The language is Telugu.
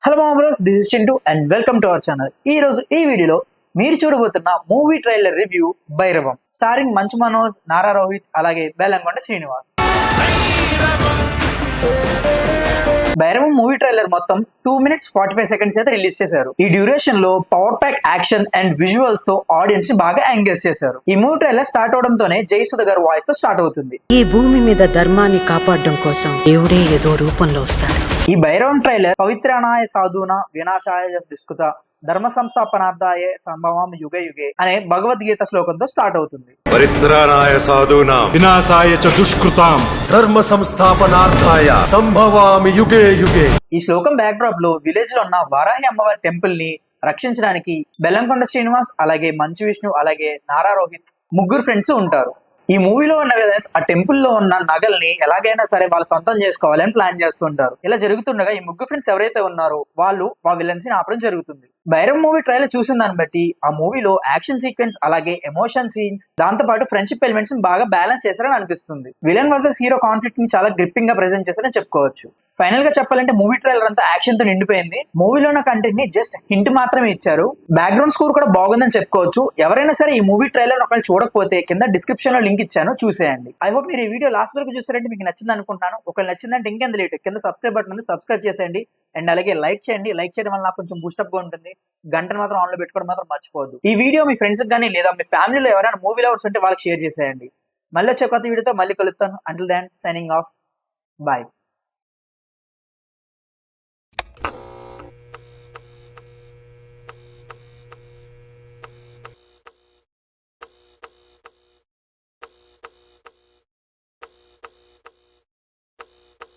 హలో మామూలర్స్, this is Chintu and welcome to our channel. ఈ రోజు ఈ వీడియోలో మీరు చూడబోతున్న movie trailer review Bhairavam, starring Manchu Manoj, Nara Rohit అలాగే బెల్లంకొండ శ్రీనివాస్. భైరవం మూవీ ట్రైలర్ మొత్తం 2 minutes 45 seconds అయితే రిలీజ్ చేశారు. ఈ డ్యూరేషన్ లో power pack action and visuals తో ఆడియన్స్ ని బాగా ఎంగేజ్ చేశారు. ఈ మూవీ ట్రైలర్ స్టార్ట్ అవడంతోనే జయసుధ గారి వాయిస్ తో స్టార్ట్ అవుతుంది. ఈ భూమి మీద ధర్మాన్ని కాపాడడం కోసం దేవుడే ఏదో రూపంలో వస్తాడు. ఈ భైరవం ట్రైలర్ పవిత్రానాయ సాధున వినాశాయ దుష్కృత ధర్మ సంస్థాపనార్థాయ సంభవం యుగే యుగే అనే భగవద్గీత శ్లోకంతో స్టార్ట్ అవుతుంది. పరిత్రాణాయ సాధూనాం వినాశాయ చ దుష్కృతాం ధర్మ సంస్థాపనార్థాయ సంభవామి యుగే యుగే. ఈ శ్లోకం బ్యాక్ డ్రాప్ లో విలేజ్ లో ఉన్న వారాహి అమ్మవారి టెంపుల్ ని రక్షించడానికి బెల్లంకొండ శ్రీనివాస్ అలాగే మంచు విష్ణు అలాగే నారా రోహిత్ ముగ్గురు ఫ్రెండ్స్ ఉంటారు. ఈ మూవీలో ఉన్న విలన్స్ ఆ టెంపుల్ లో ఉన్న నగల్ని ఎలాగైనా సరే వాళ్ళు సొంతం చేసుకోవాలని ప్లాన్ చేస్తుంటారు. ఇలా జరుగుతుండగా ఈ ముగ్గురు ఫ్రెండ్స్ ఎవరైతే ఉన్నారో వాళ్ళు ఆ విలన్స్ ని ఆపడం జరుగుతుంది. భైరవ్ మూవీ ట్రైలర్ చూసిన దాన్ని బట్టి ఆ మూవీలో యాక్షన్ సీక్వెన్స్ అలాగే ఎమోషన్ సీన్స్ దాంతో పాటు ఫ్రెండ్షిప్ ఎలిమెంట్స్ బాగా బ్యాలెన్స్ చేశారని అనిపిస్తుంది. విలన్ వర్సెస్ హీరో కాన్ఫ్లిక్ట్ ని చాలా గ్రిప్పింగ్ గా ప్రెజెంట్ చేశారని చెప్పుకోవచ్చు. ఫైనల్ గా చెప్పాలంటే మూవీ ట్రైలర్ అంతా యాక్షన్ తో నిండిపోయింది. మూవీలో ఉన్న కంటెంట్ ని జస్ట్ హింట్ మాత్రమే ఇచ్చారు. బ్యాక్గ్రౌండ్ స్కోర్ కూడా బాగుందని చెప్పుకోవచ్చు. ఎవరైనా సరే ఈ మూవీ ట్రైలర్ ఒకవేళ చూడకపోతే కింద డిస్క్రిప్షన్ లో లింక్ ఇచ్చాను, చూసేయండి. ఐ హోప్ మీరు ఈ వీడియో లాస్ట్ వరకు చూసారంటే మీకు నచ్చింది అనుకుంటున్నాను. ఒకవేళ నచ్చిందంటే ఇంకెంత లేట్ కింద సబ్స్క్రైబ్ బటన్ ఉంది, సబ్స్క్రైబ్ చేసేయండి. అండ్ అలాగే లైక్ చేయండి. లైక్ చేయడం వల్ల నాకు కొంచెం బూస్టప్ గా ఉంటుంది. గంటను మాత్రం ఆన్ లో పెట్టుకోవడం మాత్రం మర్చిపోవద్దు. ఈ వీడియో మీ ఫ్రెండ్స్ కానీ లేదా మీ ఫ్యామిలీలో ఎవరైనా మూవీ లవర్స్ ఉంటే వాళ్ళకి షేర్ చేసేయండి. మళ్ళీ వచ్చే కొత్త వీడియోతో మళ్ళీ కలుస్తాను. Until then signing off. Bye.